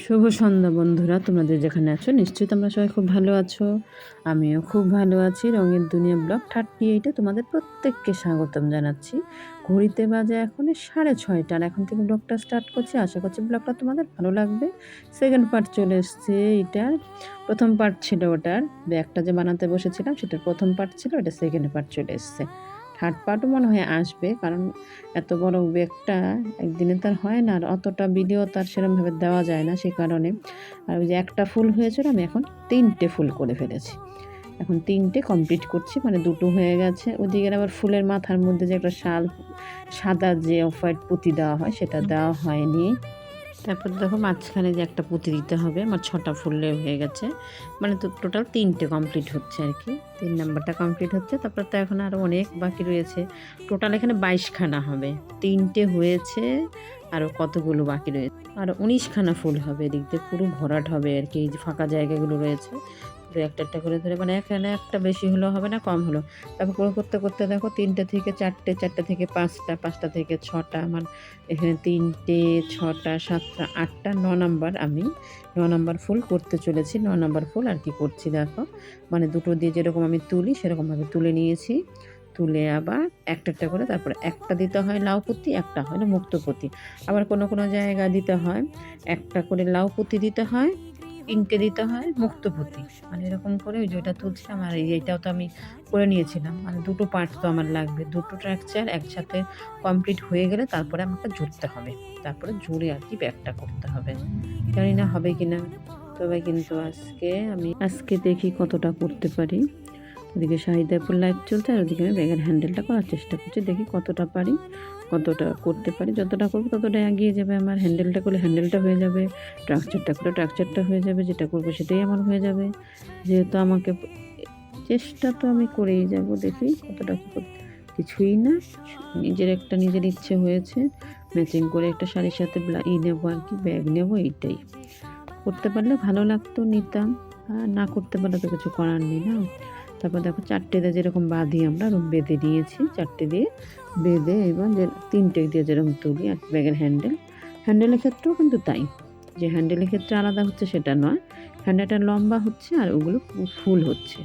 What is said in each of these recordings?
শুভ সন্ধ্যা বন্ধুরা, তোমাদের যেখানে আছো নিশ্চয়ই তোমরা সবাই খুব ভালো আছো। আমিও খুব ভালো আছি। রঙের দুনিয়া ব্লগ 38-এ তোমাদের প্রত্যেককে স্বাগতম জানাচ্ছি। ঘড়িতে বাজে এখন 6:30, আর এখন থেকে ব্লগটা স্টার্ট করছি। আশা করছি ব্লগটা তোমাদের ভালো লাগবে। সেকেন্ড পার্ট চলে এসছে। এটার প্রথম পার্ট ছিল, ওটার ব্যাগটা যে বানাতে বসেছিলাম সেটার প্রথম পার্ট ছিল, এটা সেকেন্ড পার্ট চলে এসছে। থার্ড পার্টও মনে হয় আসবে, কারণ এত বড় ব্যাগটা একদিনে তার হয় না, আর অতটা ভিডিও তার সেরকমভাবে দেওয়া যায় না, সে কারণে। আর ওই যে একটা ফুল হয়েছিল, আমি এখন 3টে ফুল করে ফেলেছি। এখন 3টে কমপ্লিট করছি, মানে 2টো হয়ে গেছে। ওদিকের আবার ফুলের মাথার মধ্যে যে একটা সাদা যে অফ হোয়াইট পুঁতি দেওয়া হয়, সেটা দেওয়া হয়নি। তারপর দেখো মাঝখানে যে একটা পুঁতি দিতে হবে, আমার 6টা ফুলে হয়ে গেছে, মানে তো টোটাল 3টে কমপ্লিট হচ্ছে আর কি। 3 নাম্বারটা কমপ্লিট হচ্ছে, তারপর তো এখন আরও অনেক বাকি রয়েছে। টোটাল এখানে 22খানা হবে, 3টে হয়েছে, আরও কতগুলো বাকি রয়েছে, আরও 19খানা ফুল হবে। এদিক দিয়ে পুরো ভরাট হবে আর কি। এই যে ফাঁকা জায়গাগুলো রয়েছে, পুরো একটা একটা করে ধরে, মানে এখানে একটা বেশি হলেও হবে না, কম হলো। তারপর করতে করতে দেখো 3টে থেকে 4টে, 4টে থেকে 5টা, 5টা থেকে 6টা, আমার এখানে 3টে, 6টা, 7টা, 8টা, 9 নাম্বার, আমি 9 নাম্বার ফুল করতে চলেছি। 9 নাম্বার ফুল আর কি করছি দেখো, মানে দুটো দিয়ে যেরকম আমি তুলি সেরকমভাবে তুলে নিয়েছি। তুলে আবার একটা একটা করে, তারপরে একটা দিতে হয় লাউ পুঁতি, একটা হয় না মুক্তপুতি। আবার কোনো কোনো জায়গায় দিতে হয় একটা করে লাউ পুঁতি দিতে হয়, 3টে দিতে হয় মুক্তপুতি। মানে এরকম করে ওই যেটা তুলছিলাম, আর এইটাও তো আমি করে নিয়েছিলাম। মানে 2টো পার্ট তো আমার লাগবে, 2টো স্ট্রাকচার একসাথে কমপ্লিট হয়ে গেলে তারপরে আমাকে জুড়তে হবে, তারপরে জুড়ে আর কি ব্যাগটা করতে হবে। জানি না হবে কিনা, তবে কিন্তু আজকে দেখি কতটা করতে পারি। ওদিকে শাহিদার উপর লাইট চলছে, আর ওদিকে আমি ব্যাগের হ্যান্ডেলটা করার চেষ্টা করছি। দেখি কতটা পারি, কতটা করতে পারি। যতটা করবো ততটা এগিয়ে যাবে আমার। হ্যান্ডেলটা করলে হ্যান্ডেলটা হয়ে যাবে, ট্রাকচারটা করলে ট্রাকচারটা হয়ে যাবে, যেটা করবো সেটাই আমার হয়ে যাবে। যেহেতু আমাকে চেষ্টা তো আমি করেই যাব, দেখি কতটা কী করতে। কিছুই না, নিজের ইচ্ছে হয়েছে, ম্যাচিং করে একটা শাড়ির সাথে নেবো আর কি, ব্যাগ নেবো, এইটাই। করতে পারলে ভালো লাগতো, নিতাম। আর না করতে পারলে তো কিছু করার নেই না। তারপর দেখো 4টেতে যেরকম বাঁধি আমরা, ওরকম বেঁধে নিয়েছি। 4টে দিয়ে বেঁধে এবার যে 3টে দিয়ে যেরকম তুলি আর ব্যাগের হ্যান্ডেলের ক্ষেত্রেও কিন্তু তাই, যে হ্যান্ডেলের ক্ষেত্রে আলাদা হচ্ছে সেটা নয়, হ্যান্ডেলটা লম্বা হচ্ছে আর ওগুলো ফুল হচ্ছে,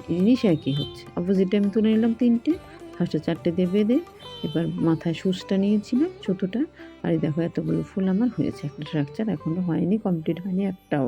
জিনিস একই হচ্ছে। অপোজিটে আমি তুলে নিলাম 3টে, ফার্স্টে 4টে দিয়ে বেঁধে, এবার মাথায় সুচটা নিয়েছিলাম ছোটোটা। আর এই দেখো এতগুলো ফুল আমার হয়েছে। একটা স্ট্রাকচার এখনও হয়নি, কমপ্লিট হয়নি একটাও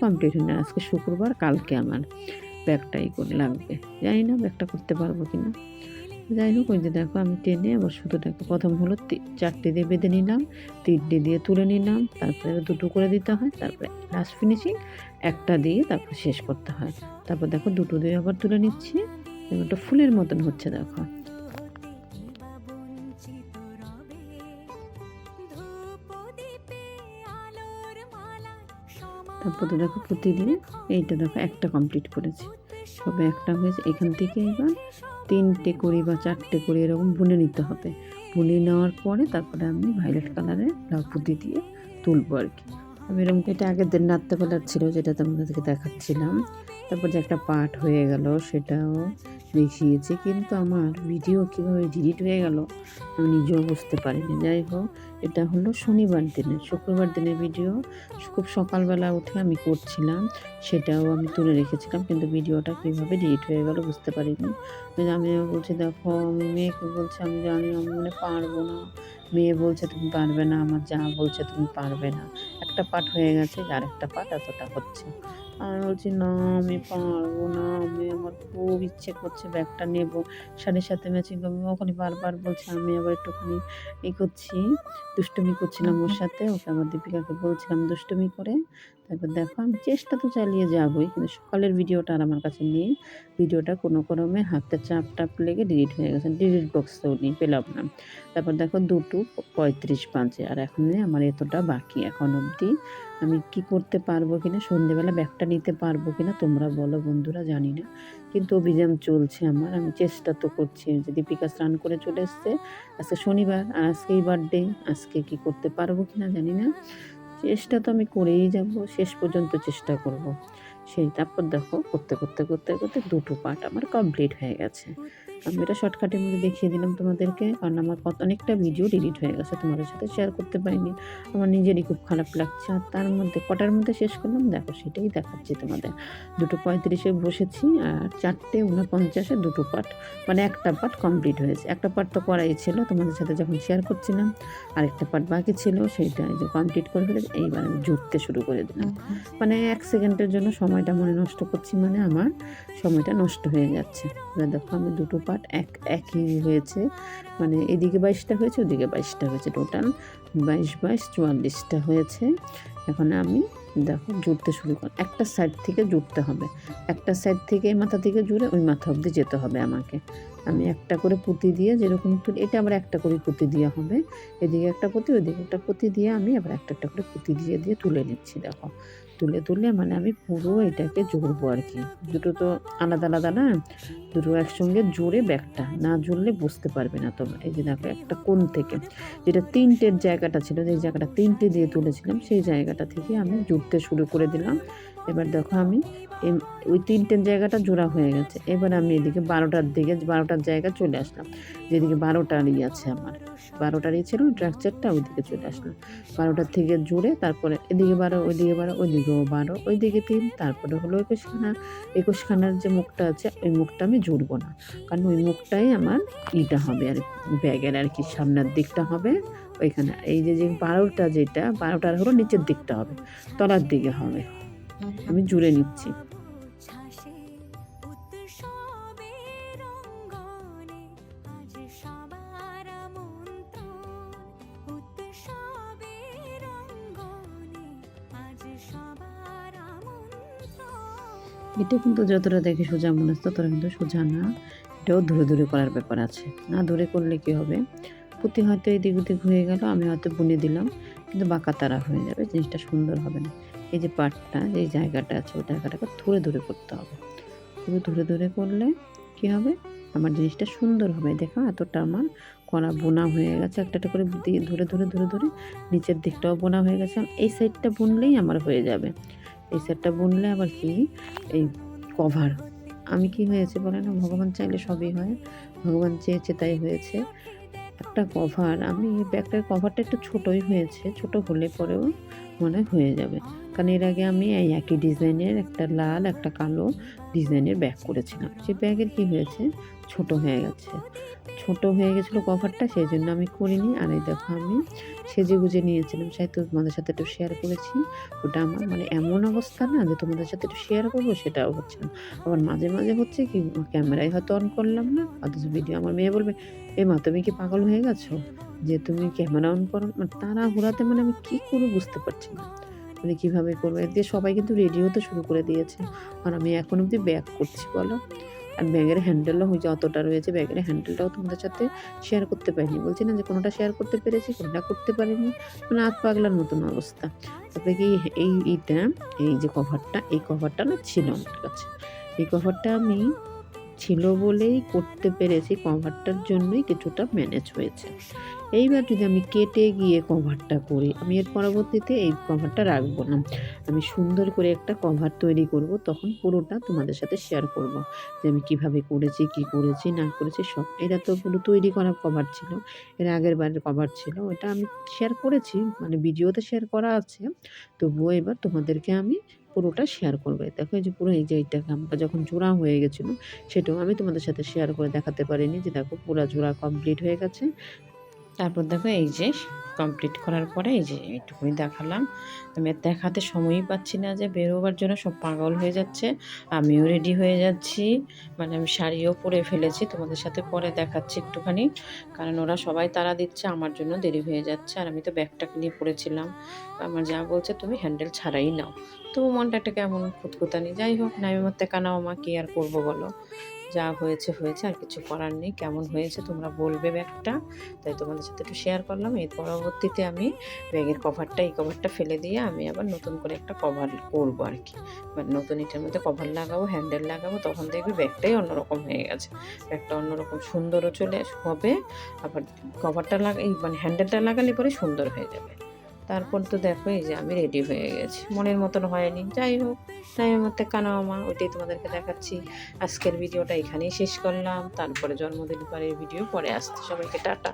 কমপ্লিট হয়নি। আজকে শুক্রবার, কালকে আমার ব্যাগটাই করে লাগবে। জানি না ব্যাগটা করতে পারবো কিনা। যাই হোক, ওই যে দেখো আমি টেনে আবার সুতোটাকে প্রথম হলো 4টে দিয়ে বেঁধে নিলাম, 3টে দিয়ে তুলে নিলাম, তারপরে 2টো করে দিতে হয়, তারপরে লাস্ট ফিনিশিং একটা দিয়ে তারপর শেষ করতে হয়। তারপর দেখো 2টো দিয়ে আবার তুলে নিচ্ছি, একটা ফুলের মতন হচ্ছে দেখো। তারপর তো দেখো পুঁতি দিয়ে এইটা দেখো একটা কমপ্লিট করেছি, সবে একটা হয়েছে। এখান থেকে এবার 3টে করি বা 4টে করি এরকম বুনে নিতে হবে। বুনে নেওয়ার পরে তারপরে আমি ভায়োলেট কালারের লাউ পুঁতি দিয়ে তুলবো আর কি। আমি এরকম, এটা আগের দিন রাত্রেবেলার ছিল, যেটা তোমাদেরকে দেখাচ্ছিলাম। তারপর যে একটা পার্ট হয়ে গেল সেটাও দেখিয়েছি, কিন্তু আমার ভিডিও কীভাবে ডিলিট হয়ে গেল আমি নিজেও বুঝতে পারিনি। যাই হোক, এটা হলো শনিবার দিনের, শুক্রবার দিনের ভিডিও। খুব সকালবেলা উঠে আমি করছিলাম, সেটাও আমি তুলে রেখেছিলাম, কিন্তু ভিডিওটা কীভাবে ডিলিট হয়ে গেল বুঝতে পারিনি। আমিও বলছি দেখো, আমি মেয়েকে বলছি আমি জানি আমি মনে পারবো না, মেয়ে বলছে তুমি পারবে না, আমার যা বলছে তুমি পারবে না। একটা পার্ট হয়ে গেছে, আর একটা পার্ট এতটা হচ্ছে। আমি বলছি না আমি পারবো না, আমার খুব ইচ্ছে করছে ব্যাগটা নেব, শাড়ির সাথে ম্যাচিং করবো। ওখানে বারবার বলছে, আমি আবার একটুখানি করছি, দুষ্টুমি করছিলাম ওর সাথে। ওকে আবার দীপিকাকে বলছিলাম দুষ্টুমি করে। তারপর দেখো আমি চেষ্টা তো চালিয়ে যাবোই, কিন্তু সকালের ভিডিওটা আর আমার কাছে নেই। ভিডিওটা কোনো ক্রমে হাতে চাপ লেগে ডিলিট হয়ে গেছে, ডিলিট বক্সেও নেই, পেলাম না। তারপর দেখো 2:35 বাজে, আর এখন আমার এতটা বাকি। এখন অবধি আমি কি করতে পারবো কিনা, সন্ধেবেলা ব্যাগটা নিতে পারবো কিনা তোমরা বলো বন্ধুরা, জানি না। কিন্তু অভিযান চলছে আমার, আমি চেষ্টা তো করছি। যে দীপিকা স্নান করে চলে এসছে, আজকে শনিবার আর আজকেই বার্থডে, আজকে কি করতে পারবো কিনা জানি না। চেষ্টা তো আমি করেই যাব, শেষ পর্যন্ত চেষ্টা করব সেই। তারপর দেখো করতে করতে 2টো পার্ট আমার কমপ্লিট হয়ে গেছে। আমি এটা শর্টকাটের মধ্যে দেখিয়ে দিলাম তোমাদেরকে, কারণ আমার অনেকটা ভিডিও ডিলিট হয়ে গেছে, তোমাদের সাথে শেয়ার করতে পারিনি। আমার নিজেরই খুব খারাপ লাগছে। আর তার মধ্যে কটার মধ্যে শেষ করলাম দেখো, সেটাই দেখাচ্ছি তোমাদের। 2:35-এ বসেছি আর 4:49-এ দুটো পার্ট, মানে একটা পার্ট কমপ্লিট হয়েছে। একটা পার্ট তো করাই ছিল, তোমাদের সাথে যখন শেয়ার করছিলাম। আরেকটা পার্ট বাকি ছিল, সেইটা এই যে কমপ্লিট করে ফেলেছি। এইবার আমি জুড়তে শুরু করে দিলাম। মানে 1 সেকেন্ডের জন্য সময়টা মনে নষ্ট করছি, মানে আমার সময়টা নষ্ট হয়ে যাচ্ছে। এবার দেখো আমি দুটো পার্ট একই হয়েছে, মানে এদিকে 22টা হয়েছে, ওদিকে 22টা হয়েছে, টোটাল 22 44টা হয়েছে। এখন আমি দেখো জুড়তে শুরু কর, একটা সাইড থেকে জুড়তে হবে, একটা সাইড থেকে এই মাথা থেকে জুড়ে ওই মাথা অবধি যেতে হবে আমাকে। আমি একটা করে পুঁতি দিয়ে যেরকম তুলি, এটা আবার একটা করে পুঁতি দেওয়া হবে, এদিকে একটা পুঁতি ওইদিকে একটা পুঁতি দিয়ে আমি আবার একটা একটা করে পুঁতি দিয়ে দিয়ে তুলে নিচ্ছি। দেখো তুলে মানে আমি পুরো এটাকে জুড়বো আর কি। দুটো তো আলাদা আলাদা না, দুটো একসঙ্গে জুড়ে ব্যাগটা না জুড়লে বুঝতে পারবে না তোমরা। এই যে দেখো একটা কোণ থেকে, যেটা 3টের জায়গাটা ছিল, যে জায়গাটা 3টে দিয়ে তুলেছিলাম, সেই জায়গাটা থেকে আমি জুড়তে শুরু করে দিলাম। এবার দেখো আমি ওই 3টের জায়গাটা জোড়া হয়ে গেছে। এবার আমি এদিকে 12টার জায়গায় চলে আসলাম, যেদিকে 12টারই আছে আমার, 12টারই ছিল স্ট্রাকচারটা, ওইদিকে চলে আসলাম। 12টার থেকে জুড়ে তারপরে এদিকে 12, ওইদিকে 12, ওইদিকেও 12, ওইদিকে 3, তারপরে হলো 21খানা। 21খানার যে মুখটা আছে, ওই মুখটা আমি জুড়বো না, কারণ ওই মুখটাই আমার ইটা হবে আর ব্যাগের আর কি, সামনের দিকটা হবে ওইখানে। এই যে 12টা, যেটা 12টার হলো নিচের দিকটা হবে, তলার দিকে হবে। আমি জুড়ে নিচ্ছি। এটা কিন্তু যতটা দেখে সোজা মনে হচ্ছে, ততটা কিন্তু সোজা না, এটাও ধরে ধরে করার ব্যাপার আছে। না ধরে করলে কি হবে, পুঁতি হয়তো এদিক ওদিক হয়ে গেল, আমি হয়তো বুনে দিলাম, কিন্তু বাঁকা তারা হয়ে যাবে, জিনিসটা সুন্দর হবে না। এই যে পাটটা, যে জায়গাটা আছে, ওই জায়গাটাকে ধরে ধরে করতে হবে। পুরো ধরে ধরে করলে কি হবে, আমার জিনিসটা সুন্দর হবে। দেখো এতটা আমার করা বোনা হয়ে গেছে, একটা একটা করে ধরে ধরে ধরে ধরে নিচের দিকটাও বোনা হয়ে গেছে। এই সাইডটা বুনলেই আমার হয়ে যাবে। এই সাইডটা বুনলে আবার কি, এই কভার, আমি কি হয়েছে বলে না, ভগবান চাইলে সবই হয়, ভগবান চেয়েছে তাই হয়েছে। একটা কভার, আমি ব্যাগটার কভারটা একটু ছোটোই হয়েছে, ছোট হলে পরেও মনে হয়ে যাবে, কারণ এর আগে আমি এই একই ডিজাইনের একটা লাল একটা কালো ডিজাইনের ব্যাগ করেছিলাম। সেই ব্যাগের কি হয়েছে, ছোট হয়ে গেছে, ছোট হয়ে গেছিলো কভারটা, সেই জন্য আমি করিনি। আর এই দেখো আমি সেজে গুজে নিয়েছিলাম, সেই তো তোমাদের সাথে একটু শেয়ার করেছি। ওটা আমার মানে এমন অবস্থা না যে তোমাদের সাথে একটু শেয়ার করবো, সেটাও হচ্ছে না। আবার মাঝে মাঝে হচ্ছে কি, ক্যামেরায় হয়তো অন করলাম না, অথচ ভিডিও, আমার মেয়ে বলবে এ মা তুমি কি পাগল হয়ে গেছো যে তুমি ক্যামেরা অন করো, মানে তাড়াহুড়াতে মানে আমি কী করবো বুঝতে পারছি না, মানে কীভাবে করবো। এর দিয়ে সবাই কিন্তু রেডি হতে শুরু করে দিয়েছে, আর আমি এখন অবধি ব্যাগ করছি বলো। আর ব্যাগের হ্যান্ডেলও হয়েছে, অতটা রয়েছে, ব্যাগের হ্যান্ডেলটাও তোমাদের সাথে শেয়ার করতে পারিনি। বলছি না যে কোনোটা শেয়ার করতে পেরেছি, কোনোটা করতে পারিনি, মানে আধ পাগলার মতন অবস্থা। তারপরে কি এইটা, এই যে কভারটা, এই কভারটা না ছিল আমার কাছে, এই কভারটা আমি ছিল বলেই করতে পেরেছি, কভারটার জন্যই কিছুটা ম্যানেজ হয়েছে। এইবার যদি আমি কেটে গিয়ে কভারটা করি, আমি এর পরবর্তীতে এই কভারটা রাখবো না, আমি সুন্দর করে একটা কভার তৈরি করব, তখন পুরোটা তোমাদের সাথে শেয়ার করব যে আমি কিভাবে করেছি, কি করেছি না করেছি সব। এটা তো পুরো তৈরি করা কভার ছিল, এর আগের বারের কভার ছিল, ওটা আমি শেয়ার করেছি, মানে ভিডিওতে শেয়ার করা আছে। তবুও এবার তোমাদেরকে আমি পুরোটা শেয়ার করবে। দেখো এই যে পুরো এই যে এইটাকে আমার যখন জোড়া হয়ে গেছিলো, সেটাও আমি তোমাদের সাথে শেয়ার করে দেখাতে পারিনি, যে দেখো পুরো জোড়া কমপ্লিট হয়ে গেছে। তারপর দেখো এই যে কমপ্লিট করার পরে এই যে এইটুকুনি দেখালাম। আমি আর দেখাতে সময়ই পাচ্ছি না, যে বেরোবার জন্য সব পাগল হয়ে যাচ্ছে, আমিও রেডি হয়ে যাচ্ছি, মানে আমি শাড়িও পরে ফেলেছি, তোমাদের সাথে পরে দেখাচ্ছি একটুখানি, কারণ ওরা সবাই তাড়া দিচ্ছে, আমার জন্য দেরি হয়ে যাচ্ছে। আর আমি তো ব্যাগটাকে নিয়ে পড়েছিলাম, আমার যা বলছে তুমি হ্যান্ডেল ছাড়াই নাও, তো মনটা একটা কেমন খুঁতখুতানি। যাই হোক, নামের মধ্যে কানাও, মা কি আর করবো বলো, যা হয়েছে হয়েছে, আর কিছু করার নেই। কেমন হয়েছে তোমরা বলবে ব্যাগটা, তাই তোমাদের সাথে একটু শেয়ার করলাম। এর পরবর্তীতে আমি ব্যাগের কভারটা, এই কভারটা ফেলে দিয়ে আমি আবার নতুন করে একটা কভার করবো আর কি, মানে নতুন এটার মধ্যে কভার লাগাবো, হ্যান্ডেল লাগাবো, তখন দেখবে ব্যাগটাই অন্যরকম হয়ে গেছে, ব্যাগটা অন্যরকম সুন্দরও চলে হবে। আবার কভারটা এই মানে হ্যান্ডেলটা লাগালে পরে সুন্দর হয়ে যাবে। তারপর তো দেখো এই যে আমি রেডি হয়ে গেছি, মনের মতন হয়নি, যাই হোক টাইমের মধ্যে কানামামা ওইটাই তোমাদেরকে দেখাচ্ছি। আজকের ভিডিওটা এখানেই শেষ করলাম, তারপরে জন্মদিন পরের ভিডিও পরে আসছে। সবাইকে টাটা।